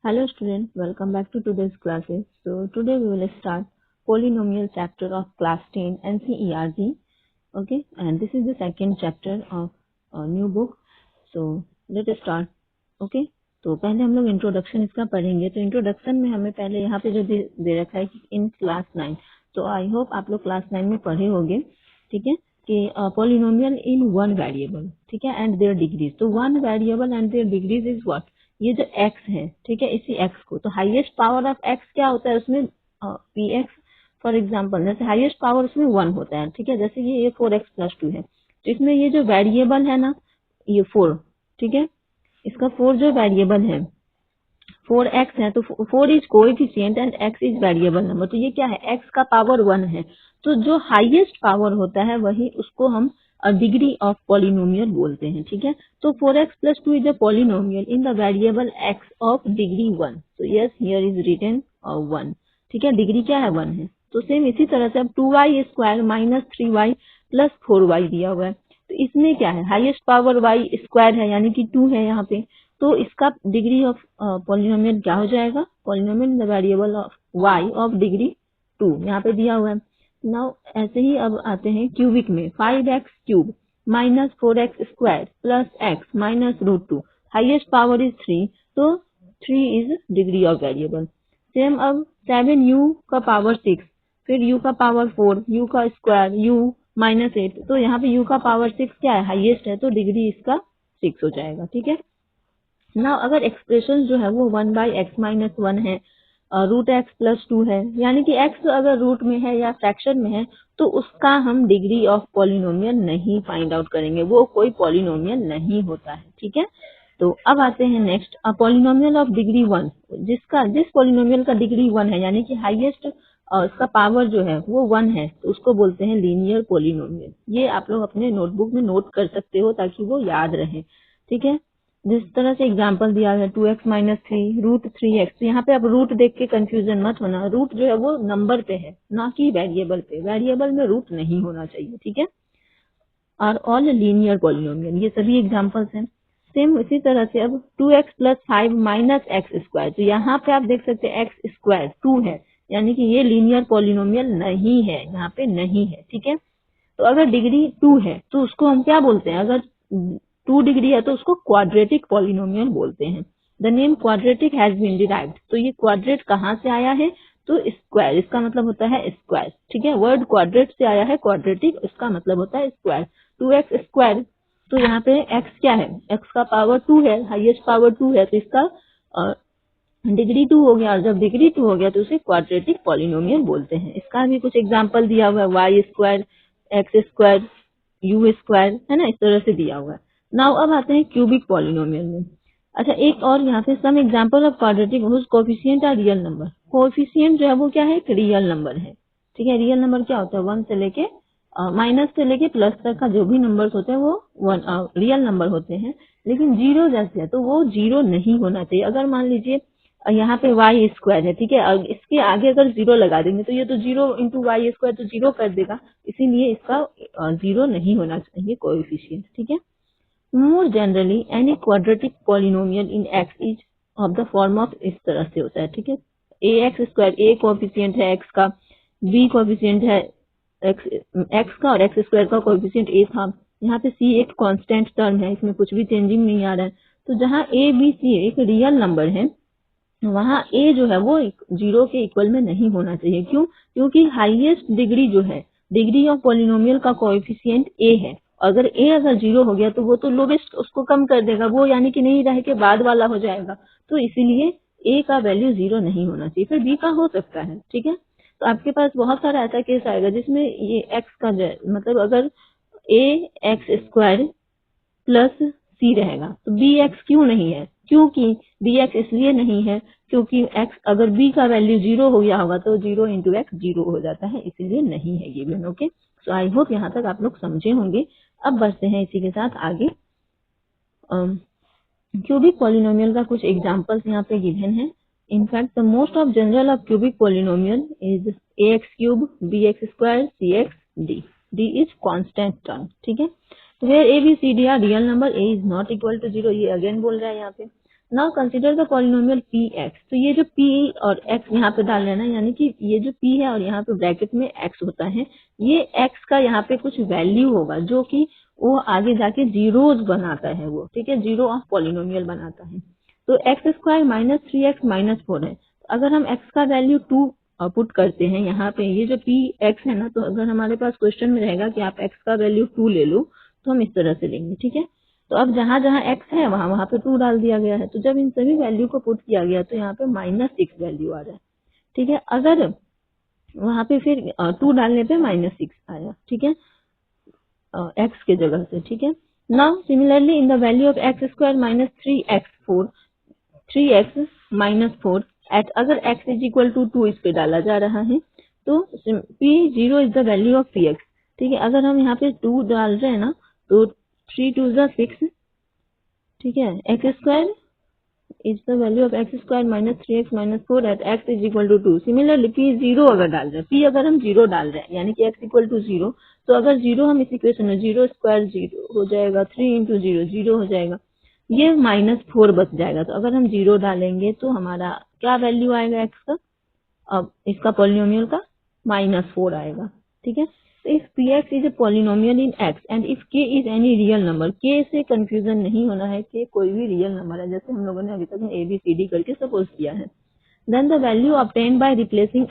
Hello students, welcome back to today's classes. So today we will start polynomial chapter of class 10 NCERT. Okay, and this is the second chapter of a new book. So let us start. Okay, तो पहले हम लोग introduction इसका पढ़ेंगे. तो introduction में हमें पहले यहाँ पे जो दे रखा है कि इन क्लास 9. तो आई होप आप लोग क्लास 9 में पढ़े होंगे. ठीक है कि पॉलिनोमियल इन वन वेरिएबल. ठीक है, एंड देयर डिग्रीज. तो one variable and their degrees is what, ये जो x है. ठीक है, इसी x को तो हाईएस्ट पावर ऑफ x क्या होता है उसमें पी एक्स. फॉर एग्जाम्पल जैसे हाईएस्ट पावर उसमें 1 होता है. ठीक है, जैसे ये 4x+2 है. तो इसमें ये जो वेरिएबल है ना, ये 4. ठीक है, इसका 4 जो वेरिएबल है 4x है, तो 4 is coefficient and x is variable number. तो ये क्या है, x का पावर 1 है. तो जो हाईएस्ट पावर होता है वही उसको हम डिग्री ऑफ पॉलिनोमियल बोलते हैं. ठीक है, तो 4x+2 is a polynomial in the variable x of degree 1. तो यस, हियर इज रिटन 1. ठीक है, डिग्री क्या है, 1 है. तो सेम इसी तरह से अब 2y² - 3y + 4y दिया हुआ है. तो इसमें क्या है, हाईएस्ट पावर y² है यानी कि 2 है यहाँ पे. तो इसका डिग्री ऑफ पॉलिनोमियल क्या हो जाएगा, polynomial in the variable of y of degree 2 यहाँ पे दिया हुआ है. नाउ ऐसे ही अब आते हैं क्यूबिक में. 5x³ - 4x² + x -√2. Highest power is 3, तो 3 is degree of variable. Same अब 7u का पावर 6, फिर u का पावर 4, u का स्क्वायर, u -8. तो यहाँ पे u का पावर 6 क्या है, हाईएस्ट है, तो डिग्री इसका 6 हो जाएगा. ठीक है, ना अगर एक्सप्रेशन जो है वो 1/x - 1 है, √x+2 है, यानी कि x अगर रूट में है या फ्रैक्शन में है तो उसका हम डिग्री ऑफ पॉलिनोमियल नहीं फाइंड आउट करेंगे, वो कोई पॉलिनोमियल नहीं होता है. ठीक है, तो अब आते हैं नेक्स्ट, पॉलिनोमियल ऑफ डिग्री 1, जिस पॉलिनोमियल का डिग्री 1 है यानी कि हाईएस्ट उसका पावर जो है वो 1 है, तो उसको बोलते हैं लीनियर पॉलिनोमियल. ये आप लोग अपने नोटबुक में नोट कर सकते हो ताकि वो याद रहे. ठीक है, जिस तरह से एग्जांपल दिया है 2x - 3 √3x. तो यहाँ पे आप रूट देख के कंफ्यूजन मत होना, रूट जो है वो नंबर पे है ना कि वेरिएबल पे. वेरिएबल में रूट नहीं होना चाहिए. ठीक है, और ऑल लीनियर पॉलिनोमियल, ये सभी एग्जांपल्स हैं. सेम इसी तरह से अब 2x + 5 - x². तो यहाँ पे आप देख सकते हैं x² 2 है, यानी कि ये लीनियर पॉलिनोमियल नहीं है, यहाँ पे नहीं है. ठीक है, तो अगर डिग्री 2 है तो उसको हम क्या बोलते हैं, अगर 2 डिग्री है तो उसको क्वाड्रेटिक पॉलिनोमियल बोलते हैं. The name quadratic has been derived. तो ये क्वाड्रेट कहाँ से आया है, तो स्क्वायर, इसका मतलब होता है स्क्वायर. ठीक है, वर्ड क्वाड्रेट से आया है, क्वाड्रेटिक इसका मतलब होता है स्क्वायर. 2x². तो यहाँ पे x क्या है, x का पावर 2 है, हाईएस्ट पावर 2 है, तो इसका डिग्री 2 हो गया. और जब डिग्री 2 हो गया तो उसे क्वाड्रेटिक पॉलिनोमियल बोलते हैं. इसका भी कुछ एग्जांपल दिया हुआ है, y², x², u² है ना, इस तरह से दिया हुआ है. नाउ अब आते हैं क्यूबिक पॉलिनोमियल में. अच्छा, एक और यहाँ पे some example of quadratic whose coefficient are real number. Coefficient जो है वो क्या है, एक रियल नंबर है. ठीक है, रियल नंबर क्या होता है, 1 से लेके माइनस से लेके प्लस तक का जो भी नंबर्स होते हैं वो रियल नंबर होते हैं. लेकिन जीरो जैसे है तो वो जीरो नहीं होना चाहिए. अगर मान लीजिए यहाँ पे y² है, ठीक है, इसके आगे अगर 0 लगा देंगे तो ये तो 0 × y² तो 0 कर देगा, इसीलिए इसका 0 नहीं होना चाहिए कोएफिशिएंट. ठीक है, more generally any quadratic polynomial in x is of the form of, इस तरह से होता है. ठीक है, ax², a कोएफिशिएंट है x का, b कोएफिशिएंट है x का, और x² का कोएफिशिएंट a था. यहाँ पे c एक कांस्टेंट टर्म है, इसमें कुछ भी चेंजिंग नहीं आ रहा है. तो जहाँ a b c एक रियल नंबर है वहाँ a जो है वो 0 के इक्वल में नहीं होना चाहिए. क्यों, क्योंकि हाईएस्ट डिग्री जो है, डिग्री ऑफ पॉलिनोमियल का कोएफिशिएंट a है. अगर a अगर 0 हो गया तो वो तो लोवेस्ट उसको कम कर देगा, वो यानी कि नहीं रह के बाद वाला हो जाएगा. तो इसीलिए a का वैल्यू 0 नहीं होना चाहिए. फिर b का हो सकता है. ठीक है, तो आपके पास बहुत सारा ऐसा केस आएगा जिसमें ये x का मतलब अगर ax² + c रहेगा तो bx क्यों नहीं है, क्योंकि bx इसलिए नहीं है क्योंकि x अगर b का वैल्यू 0 हो गया होगा तो 0 × x 0 हो जाता है, इसीलिए नहीं है ये भी. ओके, सो आई होप यहाँ तक आप लोग समझे होंगे. अब बढ़ते हैं इसी के साथ आगे. क्यूबिक पॉलिनोमियल का कुछ एग्जांपल्स यहाँ पे गिवन है. In fact the most of general of cubic polynomial is ax³, bx², cx, d. d is constant term. ठीक है, तो where a b c d are real number, a is not equal to 0, ये again बोल रहा है यहाँ पे. Now consider the polynomial p x. तो ये जो पी और एक्स यहाँ पे डाल लेना, यानी कि ये जो पी है और यहाँ पे ब्रैकेट में एक्स होता है, ये एक्स का यहाँ पे कुछ वैल्यू होगा जो कि वो आगे जाके जीरोज बनाता है वो, ठीक है, जीरो ऑफ पॉलिनोमियल बनाता है। तो x square minus 3x minus 4 है। अगर हम x का वैल्यू 2 पुट करते हैं यहाँ पे, ये जो पी एक्स है ना, तो अगर हमारे पास क्वेश्चन में रहेगा कि आप x का वैल्यू 2 ले लो, तो हम इस तरह से लेंगे, ठीक है। तो अब जहां जहां x है वहां वहां पे 2 डाल दिया गया है। तो जब इन सभी वैल्यू को पुट किया गया तो यहाँ पे -6 वैल्यू आ रहा है, ठीक है। अगर वहां पे फिर 2 डालने पे -6 आया, ठीक है, x के जगह से, ठीक है। Now similarly in the value of x square minus 3x minus 4 at, अगर x इज इक्वल टू 2 इस पे डाला जा रहा है, तो p0 is the value of px, ठीक है। अगर हम यहाँ पे 2 डाल रहे हैं ना, तो 3 2 6, ठीक है, x square is the value of x square minus 3x minus 4 at x is equal to 2। Similarly p0 अगर डाल रहे हैं, p अगर हम 0 डाल रहे हैं यानी कि x इक्वल टू 0, तो अगर 0 हम इस इक्वेशन में 0 स्क्वायर 0 हो जाएगा, 3 इंटू 0 0 हो जाएगा, ये -4 बच जाएगा। तो अगर हम 0 डालेंगे तो हमारा क्या वैल्यू आएगा x का, अब इसका पॉलिनोमियल का -4 आएगा, ठीक है। तो if px is a polynomial in x and if k is any real number, k से कंफ्यूजन नहीं होना है, k कोई भी रियल नंबर है, जैसे हम लोगों ने अभी तक ABCD करके सपोज किया है, then the value obtain by replacing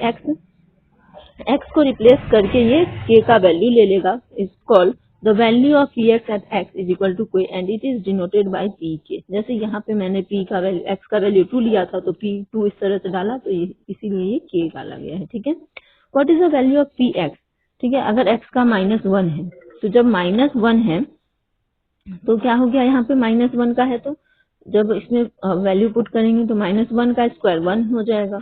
x को रिप्लेस करके ये k का वैल्यू ले लेगा, is called the value of px at x is equal to k and it is denoted by pk। जैसे यहाँ पे मैंने p का वैल्यू, x का वैल्यू 2 लिया था, तो p2 इस तरह से डाला, तो ये इसीलिए ये k डाला गया है, ठीक है। What is the value of px, ठीक है, अगर x का -1 है, तो जब -1 है तो क्या हो गया, यहाँ पे -1 का है, तो जब इसमें वैल्यू पुट करेंगे तो -1 का स्क्वायर 1 हो जाएगा,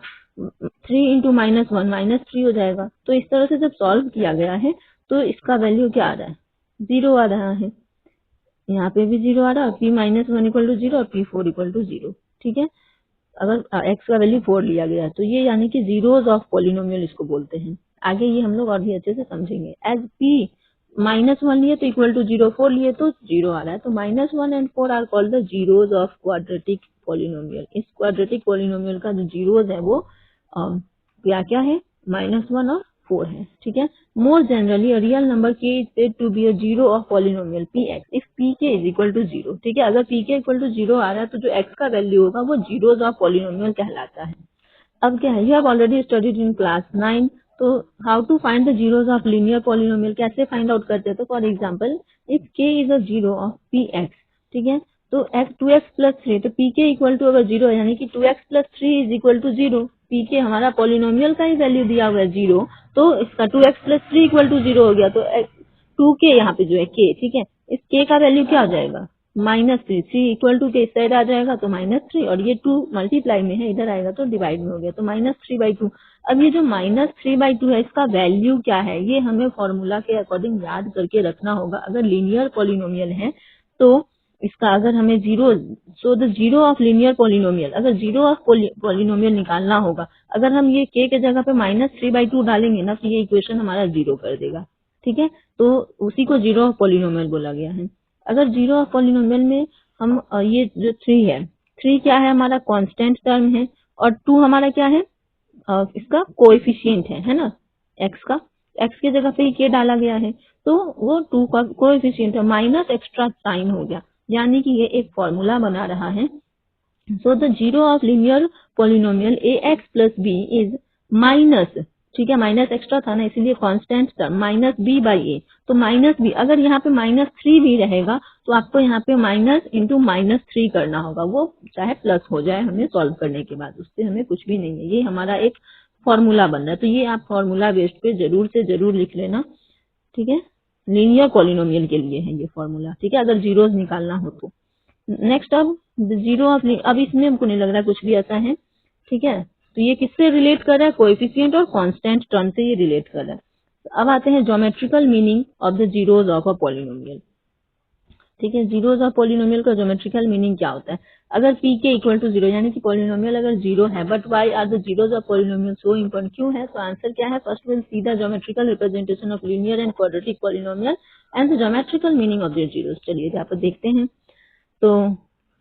3 इंटू -1 -3 हो जाएगा। तो इस तरह से जब सॉल्व किया गया है तो इसका वैल्यू क्या आ रहा है, 0 आ रहा है, यहाँ पे भी 0 आ रहा है, और p-1 इक्वल टू 0 और p4 इक्वल टू 0, ठीक है। अगर x का वैल्यू 4 लिया गया तो ये यानी कि जीरोज ऑफ पॉलिनोमियल इसको बोलते हैं। आगे ये हम लोग और भी अच्छे से समझेंगे। एज p -1 लिए तो इक्वल टू 0, 4 लिए तो 0 आ रहा है, तो -1 and 4 are called the zeros of quadratic polynomial. इस क्वाड्रेटिक पॉलिनोमियल का जो जीरोज है वो क्या क्या है, -1 और 4 है, ठीक है। More generally a real number k is said to be a zero of polynomial px if pk is equal to 0, ठीक है। अगर pk इक्वल टू 0 आ रहा है तो जो x का वैल्यू होगा वो जीरोज ऑफ पॉलिनोमियल कहलाता है। अब क्या है, you have already studied in class 9, तो how to find the zeros of linear polynomial, कैसे फाइंड आउट करते हैं, तो for example if k is a zero of px, ठीक है, तो 2x प्लस 3, तो pk इक्वल टू अगर 0 है यानी कि 2x plus 3 is equal to 0, pk हमारा पॉलिनोमियल का ही वैल्यू दिया हुआ है 0, तो इसका 2x प्लस 3 इक्वल टू 0 हो गया, तो 2k यहाँ पे जो है k, ठीक है, इस k का वैल्यू क्या हो जाएगा, -3, 3 इक्वल टू के इस साइड आ जाएगा तो -3, और ये 2 मल्टीप्लाई में है, इधर आएगा तो डिवाइड में हो गया, तो -3/2। अब ये जो -3/2 है इसका वैल्यू क्या है, ये हमें फॉर्मूला के अकॉर्डिंग याद करके रखना होगा। अगर लीनियर पॉलिनोमियल है तो इसका अगर हमें zero, so the zero of linear polynomial, अगर जीरो ऑफ पॉलिनोमियल निकालना होगा, अगर हम ये k के जगह पे -3/2 डालेंगे ना, तो ये इक्वेशन हमारा जीरो कर देगा, ठीक है। तो उसी को जीरो ऑफ पॉलिनोमियल बोला गया है। अगर जीरो ऑफ पॉलिनोमियल में हम ये जो 3 है, 3 क्या है, हमारा कांस्टेंट टर्म है, और 2 हमारा क्या है, इसका कोएफिशिएंट है ना, x का, x के जगह पे k डाला गया है, तो वो 2 का कोएफिशिएंट है, माइनस एक्स्ट्रा साइन हो गया, यानी कि ये एक फॉर्मूला बना रहा है। So the zero of linear polynomial ax plus b is minus, ठीक है, माइनस एक्स्ट्रा था ना इसलिए कांस्टेंट टर्म, -b/a, तो -b, अगर यहाँ पे -3 भी रहेगा तो आपको यहाँ पे माइनस इंटू -3 करना होगा, वो चाहे प्लस हो जाए हमें सॉल्व करने के बाद, उससे हमें कुछ भी नहीं है, ये हमारा एक फॉर्मूला बन रहा है, तो ये आप फॉर्मूला बेस्ड पे जरूर से जरूर लिख लेना, ठीक है। लीनियर पॉलिनोमियल के लिए है ये फॉर्मूला, ठीक है, अगर जीरोज निकालना हो तो। नेक्स्ट अब जीरो ऑफ, अब इसमें हमको नहीं लग रहा कुछ भी ऐसा है, ठीक है, तो ये किससे रिलेट कर रहा है, कोएफिशिएंट और कांस्टेंट टर्म से ये रिलेट कर रहा है। तो अब आते हैं geometrical meaning of the zeros of a polynomial, ठीक है। जीरोज ऑफ पॉलिनोमियल का ज्योमेट्रिकल मीनिंग क्या होता है, अगर pk इक्वल टू 0 यानी कि पॉलिनोमियल अगर 0 है, but why are the zeros of polynomial so important, क्यों है, तो आंसर क्या है, first will see the geometrical representation of linear and quadratic polynomial and the geometrical meaning of their zeros. चलिए यहाँ पर देखते हैं। तो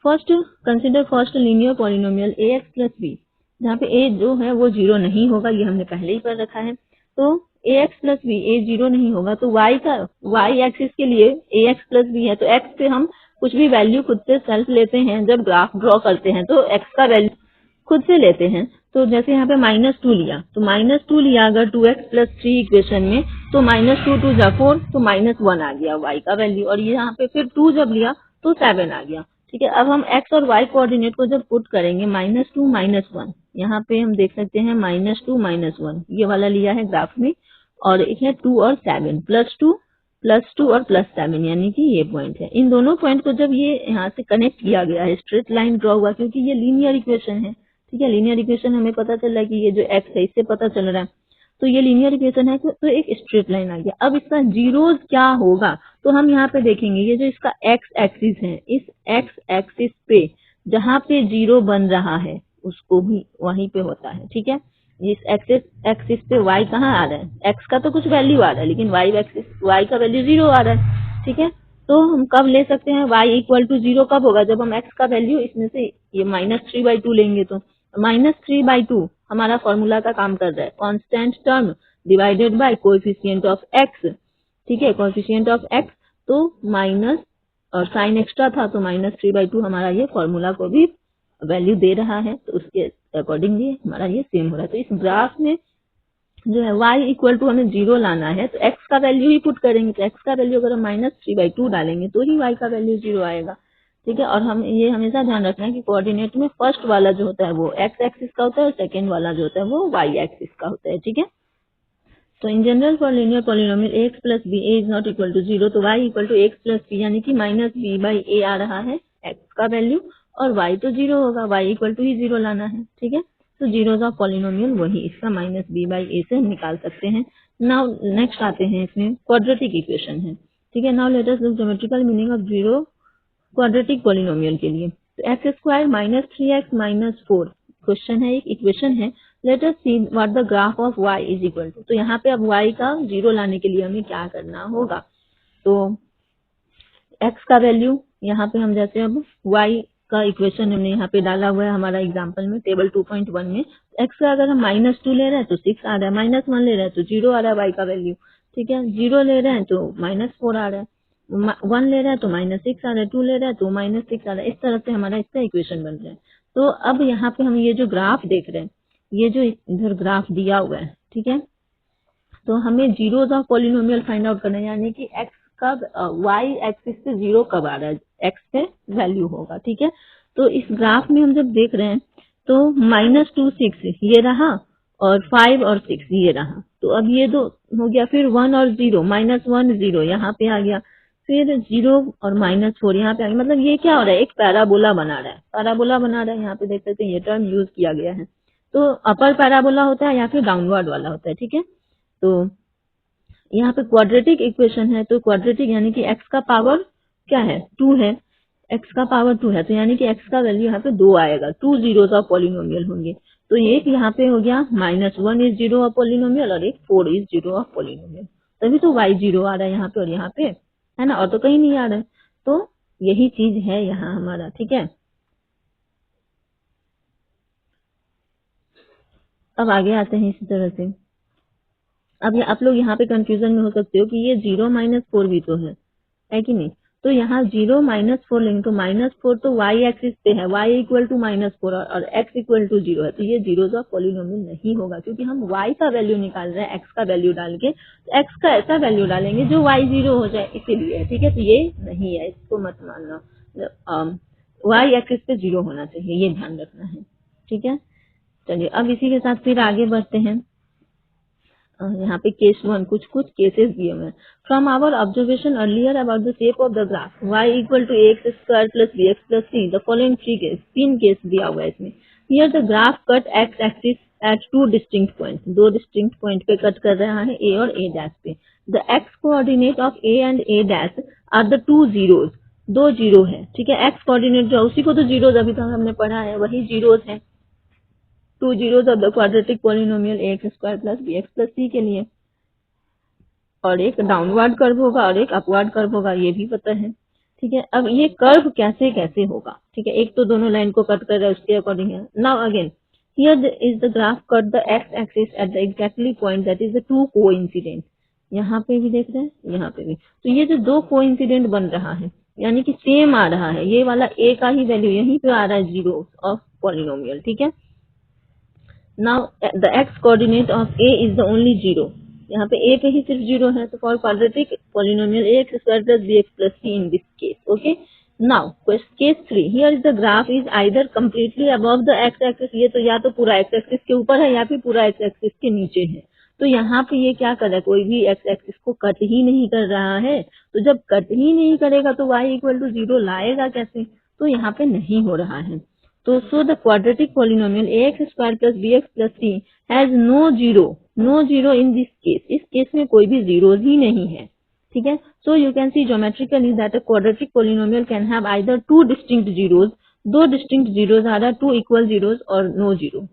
first consider first linear polynomial ax plus b, जहाँ पे a जो है वो 0 नहीं होगा, ये हमने पहले ही पढ़ रखा है। तो ax प्लस बी, a 0 नहीं होगा तो y एक्सिस के लिए ax प्लस बी है, तो x पे हम कुछ भी वैल्यू खुद से सेल्फ लेते हैं जब ग्राफ ड्रॉ करते हैं, तो x का वैल्यू खुद से लेते हैं। तो जैसे यहाँ पे -2 लिया, तो -2 लिया अगर 2x प्लस 3 इक्वेशन में, तो -2 2 जा 4, तो -1 आ गया y का वैल्यू, और ये यहाँ पे फिर 2 जब लिया तो 7 आ गया। ठीक है, अब हम x और y कोऑर्डिनेट को जब पुट करेंगे -2 -1, यहाँ पे हम देख सकते हैं -2 -1 ये वाला लिया है ग्राफ में, और एक है 2 और 7, +2 और +7, यानी कि ये पॉइंट है। इन दोनों पॉइंट को जब ये यहाँ से कनेक्ट किया गया है, स्ट्रेट लाइन ड्रॉ हुआ, क्योंकि ये लीनियर इक्वेशन है। ठीक है, लीनियर इक्वेशन हमें पता चल रहा है कि ये जो x है इससे पता चल रहा है, तो ये लीनियर इक्वेशन है, तो एक स्ट्रेट लाइन आ गया। अब इसका जीरोस क्या होगा, तो हम यहाँ पे देखेंगे ये जो इसका x एक्सिस है, इस x एक्सिस पे जहाँ पे 0 बन रहा है उसको भी वहीं पे होता है। ठीक है, इस एक्सिस पे y कहाँ आ रहा है, x का तो कुछ वैल्यू आ रहा है, लेकिन y का वैल्यू 0 आ रहा है। ठीक है, तो हम कब ले सकते हैं y इक्वल टू 0, कब होगा, जब हम x का वैल्यू इसमें से ये -3/2 लेंगे, तो -3/2 हमारा फॉर्मूला का काम कर रहा है, constant term divided by coefficient of x। ठीक है, कोएफिशिएंट ऑफ x, तो माइनस और साइन एक्स्ट्रा था, तो -3/2 हमारा ये फॉर्मूला को भी वैल्यू दे रहा है, तो उसके अकॉर्डिंगली हमारा ये सेम हो रहा है। तो इस ग्राफ में जो है y इक्वल टू हमें 0 लाना है, तो x का वैल्यू ही पुट करेंगे, तो x का वैल्यू अगर हम -3/2 डालेंगे तो ही y का वैल्यू 0 आएगा। ठीक है, और हम ये हमेशा ध्यान रखना है कि कोऑर्डिनेट में फर्स्ट वाला जो होता है वो x एक्सिस का होता है, और सेकेंड वाला जो होता है वो y एक्सिस का होता है। ठीक है, तो in general for linear polynomial ax plus b a is not equal to 0, तो y equal to x plus b, यानी कि -b/a आ रहा है x का वैल्यू, और y तो 0 होगा, y इक्वल टू ही 0 लाना है। ठीक है, तो जीरोस ऑफ पॉलिनोमियल वही इसका -b/a से हम निकाल सकते हैं। नाउ नेक्स्ट आते हैं, इसमें क्वाड्रेटिक इक्वेशन है। ठीक है, now let us look geometrical meaning of zero quadratic polynomial के लिए। तो x स्क्वायर -3x -4 क्वेश्चन है, एक इक्वेशन है। Let us see what the graph of y is equal to, तो यहाँ पे अब y का 0 लाने के लिए हमें क्या करना होगा, तो x का वैल्यू यहाँ पे हम जैसे अब y का इक्वेशन हमने यहाँ पे डाला हुआ है हमारा एग्जांपल में टेबल 2.1 में, x का अगर हम -2 ले रहे हैं तो 6 आ रहा है, -1 ले रहे हैं तो 0 आ रहा है y का वैल्यू। ठीक है, 0 ले रहे हैं तो -4 आ रहा है, 1 ले रहे हैं तो -6 आ रहा है, 2 ले रहे हैं तो -6 आ रहा है। इस तरह से हमारा इसका इक्वेशन बन रहा है। तो अब यहाँ पे हम ये जो ग्राफ देख रहे हैं, ये जो इधर ग्राफ दिया हुआ है, ठीक है, तो हमें zeros of polynomial find out करना है, यानी कि x का y एक्सिस से 0 कब आ रहा है, x पे वैल्यू होगा। ठीक है, तो इस ग्राफ में हम जब देख रहे हैं तो -2 6 ये रहा, और 5 और 6 ये रहा, तो अब ये दो हो गया, फिर 1 और 0, -1 0 यहाँ पे आ गया, फिर 0 और -4 यहाँ पे आ गया। मतलब ये क्या हो रहा है, एक पैराबोला बना रहा है, पैराबोला बना रहा है। यहाँ पे देख सकते हैं ये टर्म यूज किया गया है, तो अपर पैराबोला होता है या फिर डाउनवर्ड वाला होता है। ठीक है, तो यहाँ पे क्वाड्रेटिक इक्वेशन है, तो क्वाड्रेटिक यानी कि x का पावर क्या है, 2 है, x का पावर 2 है, तो यानी कि x का वैल्यू यहाँ पे 2 आएगा, 2 जीरोस ऑफ पॉलिनोमियल होंगे। तो एक यहाँ पे हो गया -1 इज 0 ऑफ पॉलिनोमियल, और एक 4 इज 0 ऑफ पॉलिनोमियल, तभी तो y 0 आ रहा है यहाँ पे और यहाँ पे, है ना, और तो कहीं नहीं आ रहा है। तो यही चीज है यहाँ हमारा। ठीक है, अब आगे आते हैं इसी तरह से। अब आप लोग यहाँ पे कंफ्यूजन में हो सकते हो कि ये 0 -4 भी तो है कि नहीं, तो यहाँ 0 -4 लेंगे तो -4 तो y एक्सिस पे है, y इक्वल टू -4 और x इक्वल टू 0 है, तो ये जीरोस ऑफ पॉलिनोमियल नहीं होगा, क्योंकि हम y का वैल्यू निकाल रहे हैं x का वैल्यू डाल के, तो x का ऐसा वैल्यू डालेंगे जो y 0 हो जाए, इसीलिए। ठीक है, तो ये नहीं है, इसको मत मानना, y एक्सिस पे 0 होना चाहिए, ये ध्यान रखना है। ठीक है, चलिए अब इसी के साथ फिर आगे बढ़ते हैं। यहाँ पे केस 1 कुछ केसेस दिए हुए हैं। From our observation earlier about the shape of the graph y equal to ax square plus bx plus c, the following 3 case दिया हुआ है इसमें। Here the graph cut x axis at 2 distinct points, 2 distinct point पे cut कर रहा है, a और a dash पे। The x coordinate of a and a dash are the 2 zeros, 2 zero है। ठीक है, x कोऑर्डिनेट जो उसी को तो जीरोस अभी तक हमने पढ़ा है, वही जीरोस है, 2 zeros of the quadratic polynomial ax square plus bx plus c के लिए, और एक डाउनवर्ड कर्व होगा और एक अपवर्ड कर्व होगा, ये भी पता है। ठीक है। अब ये कर्व कैसे कैसे होगा, ठीक है, एक तो दोनों लाइन को कट कर रहा है उसके अकॉर्डिंग है। Now again here is the graph cut the x axis at the exactly point that is the two coincident. यहाँ पे भी देख रहे हैं, यहाँ पे भी, तो ये जो दो कोइंसिडेंट बन रहा है यानी कि सेम आ रहा है, ये वाला ए का ही वैल्यू यहीं पे आ रहा है, जीरो ऑफ पॉलिनोमियल, ठीक है। Now the x coordinate of a is the only zero, यहाँ पे ए पे ही सिर्फ जीरो है, तो for quadratic polynomial a x square plus b x plus c in this case, okay. Now case 3, here is the graph is either completely above the x axis, ये तो या तो पूरा एक्स एक्सिस के ऊपर है या फिर पूरा एक्स एक्सिस के नीचे है। तो यहाँ पे ये क्या कर रहा है, कोई भी एक्स एक्सिस को कट ही नहीं कर रहा है, तो जब कट ही नहीं करेगा तो y इक्वल टू जीरो लाएगा कैसे, तो यहाँ पे नहीं हो रहा है। तो so the quadratic polynomial ax square plus bx plus c has no zero in this case, इस केस में कोई भी जीरो ही नहीं है, ठीक है। So you can see geometrically that a quadratic polynomial can have either two distinct zeros, दो डिस्टिंक्ट जीरोज आ रहा है, टू इक्वल जीरोज और नो जीरो,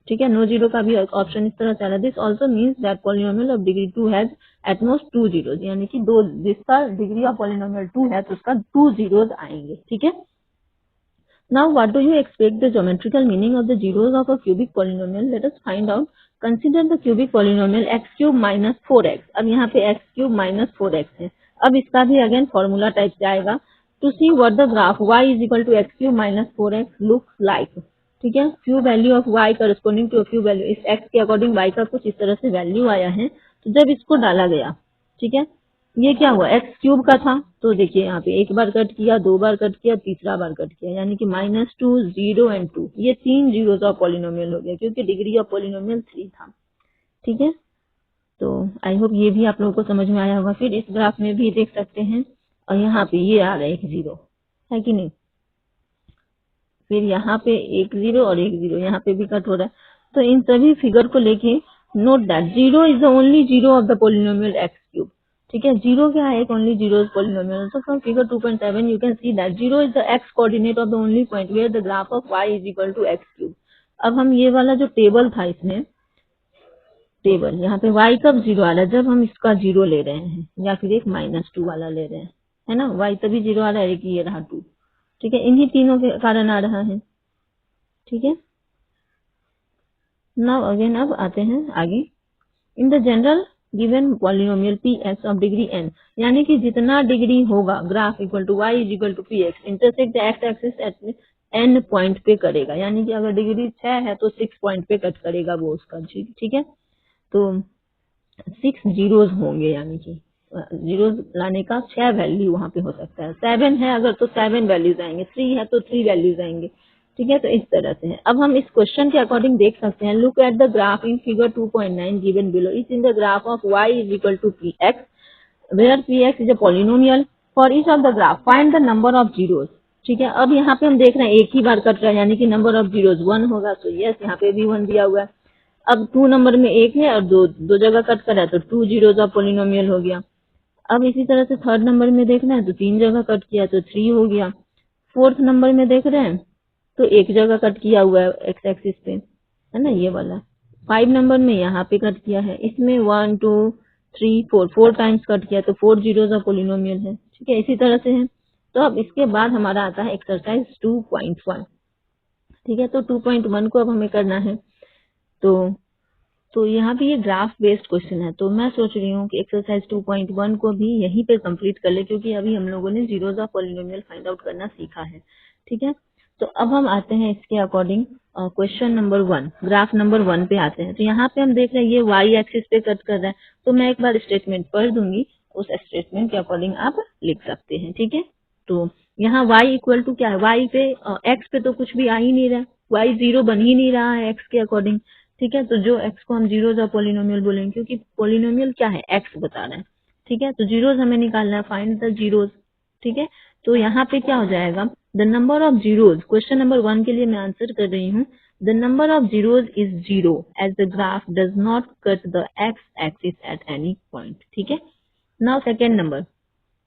ठीक है। नो जीरो का भी ऑप्शन इस तरह से आ रहा है। This also means that polynomial of degree 2 has at most two zeros, यानी कि दो, जिसका डिग्री ऑफ पॉलिनोमियल 2 है तो उसका 2 जीरोज आएंगे, ठीक है। Now, what do you expect the geometrical meaning of the zeros of a cubic polynomial? Let us find out. Consider the cubic polynomial x cube minus 4x. अब यहाँ पे x cube minus 4x है। अब इसका भी again formula type से आएगा। To see what the graph y is equal to x cube minus 4x looks like. ठीक है, few value of y corresponding to few value, इस x के अकॉर्डिंग y का कुछ इस तरह से वैल्यू आया है। तो जब इसको डाला गया, ठीक है, ये क्या हुआ, एक्स क्यूब का था, तो देखिए यहाँ पे एक बार कट किया, दो बार कट किया, तीसरा बार कट किया, यानी कि -2, 0 एंड 2, ये तीन जीरोस ऑफ पॉलिनोमियल हो गया क्योंकि डिग्री ऑफ पॉलिनोमियल 3 था, ठीक है। तो आई होप ये भी आप लोगों को समझ में आया होगा। फिर इस ग्राफ में भी देख सकते हैं, और यहाँ पे ये आ रहा है एक जीरो, है कि नहीं, फिर यहाँ पे एक जीरो और एक जीरो, यहाँ पे भी कट हो रहा है। तो इन सभी फिगर को लेके note that zero is the only zero of the polynomial x cube, ठीक है। जीरो क्या है, एक only zero polynomial. So from figure 2.7 you can see that zero is the x coordinate of the only point where the graph of y is equal to x cube. अब हम ये वाला जो टेबल था, इसमें टेबल यहाँ पे y कब जीरो आ रहा है, जब हम इसका जीरो ले रहे हैं या फिर एक -2 वाला ले रहे हैं, है ना, y तभी जीरो आ रहा है, एक ये रहा 2, ठीक है, इन्हीं तीनों के कारण आ रहा है, ठीक है। नाउ अगेन अब आते हैं आगे। In the general given polynomial p x of degree n, यानी कि जितना डिग्री होगा graph equal to y is equal to p x intersect the x axis at n point पे करेगा, यानी कि अगर डिग्री 6 है तो 6 पॉइंट पे कट करेगा वो उसका, ठीक है। तो 6 जीरोज होंगे, यानी कि जीरोज लाने का 6 वैल्यू वहां पे हो सकता है, 7 है अगर तो 7 वैल्यूज आएंगे, 3 है तो 3 वैल्यूज आएंगे, ठीक है। तो इस तरह से है। अब हम इस क्वेश्चन के अकॉर्डिंग देख सकते हैं, look at the graph in figure 2.9 given below, is in the graph of y is equal to p x where p x is a polynomial for each of the graph find the number of zeros, ठीक है। अब यहाँ पे हम देख रहे हैं एक ही बार कट रहा है, यानी कि नंबर ऑफ जीरोज 1 होगा, तो यस यहाँ पे भी 1 दिया हुआ है। अब 2 नंबर में एक है और दो जगह कट कर रहा है, तो 2 जीरोज ऑफ पॉलिनोमियल हो गया। अब इसी तरह से थर्ड नंबर में देखना है तो 3 जगह कट किया तो 3 हो गया। फोर्थ नंबर में देख रहे हैं तो एक जगह कट किया हुआ है एक्स एक्सिस पे, है ना, ये वाला। 5 नंबर में यहाँ पे कट किया है, इसमें 1 2 3 4 4 टाइम्स कट किया तो 4 जीरोज ऑफ पॉलिनोमियल है, ठीक है, इसी तरह से है। तो अब इसके बाद हमारा आता है एक्सरसाइज 2.1, ठीक है। तो 2.1 को अब हमें करना है, तो यहाँ पे ये ग्राफ बेस्ड क्वेश्चन है, तो मैं सोच रही हूँ कि एक्सरसाइज 2.1 को भी यहीं पे कंप्लीट कर ले, क्योंकि अभी हम लोगों ने zeros of polynomial find out करना सीखा है, ठीक है। तो अब हम आते हैं इसके according question number 1, graph number 1 पे आते हैं। तो यहाँ पे हम देख रहे हैं ये y एक्सिस पे कट कर रहा है, तो मैं एक बार स्टेटमेंट पढ़ दूंगी, उस स्टेटमेंट के अकॉर्डिंग आप लिख सकते हैं, ठीक है। तो यहाँ y इक्वल टू क्या है, y पे x पे तो कुछ भी आ ही नहीं रहा है, y जीरो बन ही नहीं रहा है x के अकॉर्डिंग, ठीक है। तो जो x को हम जीरोज ऑफ पॉलिनोमियल बोलेंगे, क्योंकि पॉलिनोमियल क्या है, x बता रहा है, ठीक है। तो जीरोज हमें निकालना है, फाइंड द जीरोज, ठीक है। तो यहाँ पे क्या हो जाएगा, the number of zeros, question number 1 के लिए मैं आंसर कर रही हूँ, the number of zeros is 0 as the graph does not cut the x axis at any point, ठीक है। नाउ सेकेंड नंबर,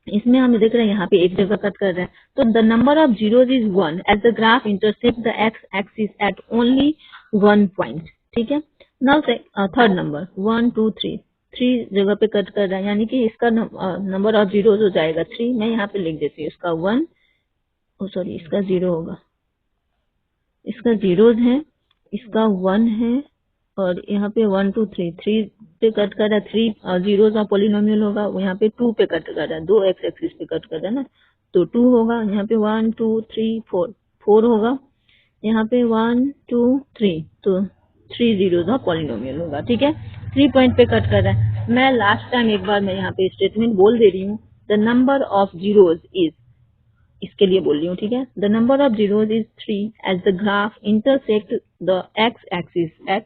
इसमें हम देख रहे हैं यहाँ पे एक जगह कट कर रहे हैं, तो the number of zeros is 1 as the graph intersect the x axis at only 1 point, ठीक है। नाउ थर्ड नंबर 1 2 3 3 जगह पे कट कर रहा है, यानी कि इसका नंबर ऑफ जीरोज हो जाएगा 3। मैं यहाँ पे लिख देती हूँ इसका 1, सॉरी इसका 0 होगा, इसका जीरोज है, इसका 1 है, और यहाँ पे 1 2 3 3 पे कट कर रहा है, 3 जीरोज और पॉलिनोमियल होगा, वो यहाँ पे 2 पे कट कर रहा है, 2 एक्स एक्सिस पे कट कर रहा है ना, तो 2 होगा, यहाँ पे 1 2 3 4 4 होगा, यहाँ पे 1 2 3, तो 3 जीरोज और पॉलिनोमियल होगा, ठीक है। 3 पॉइंट पे कट कर रहा है। मैं लास्ट टाइम एक बार मैं यहाँ पे स्टेटमेंट बोल दे रही हूँ, the number of zeros is, इसके लिए बोल रही हूँ, ठीक है। The number of zeros is 3 as the graph intersect the x axis at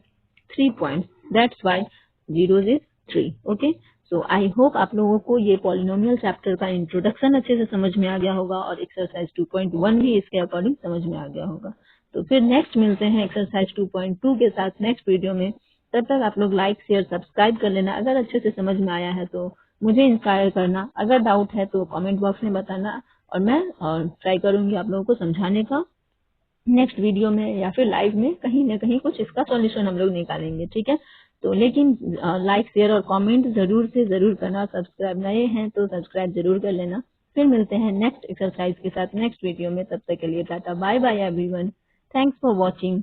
3 point, that's why zeros is 3। Okay, so I hope आप लोगों को ये पॉलिनोमियल चैप्टर का इंट्रोडक्शन अच्छे से समझ में आ गया होगा और एक्सरसाइज 2.1 भी इसके अकॉर्डिंग समझ में आ गया होगा। तो फिर नेक्स्ट मिलते हैं एक्सरसाइज 2.2 के साथ नेक्स्ट वीडियो में। तब तक आप लोग लाइक शेयर सब्सक्राइब कर लेना। अगर अच्छे से समझ में आया है तो मुझे इंस्पायर करना, अगर डाउट है तो कमेंट बॉक्स में बताना, और मैं ट्राई करूंगी आप लोगों को समझाने का नेक्स्ट वीडियो में या फिर लाइव में, कहीं ना कहीं कुछ इसका सॉल्यूशन हम लोग निकालेंगे, ठीक है। तो लेकिन लाइक शेयर और कमेंट जरूर से जरूर करना, सब्सक्राइब नए हैं तो सब्सक्राइब जरूर कर लेना। फिर मिलते हैं नेक्स्ट एक्सरसाइज के साथ नेक्स्ट वीडियो में, तब तक के लिए tata bye bye everyone, thanks for watching.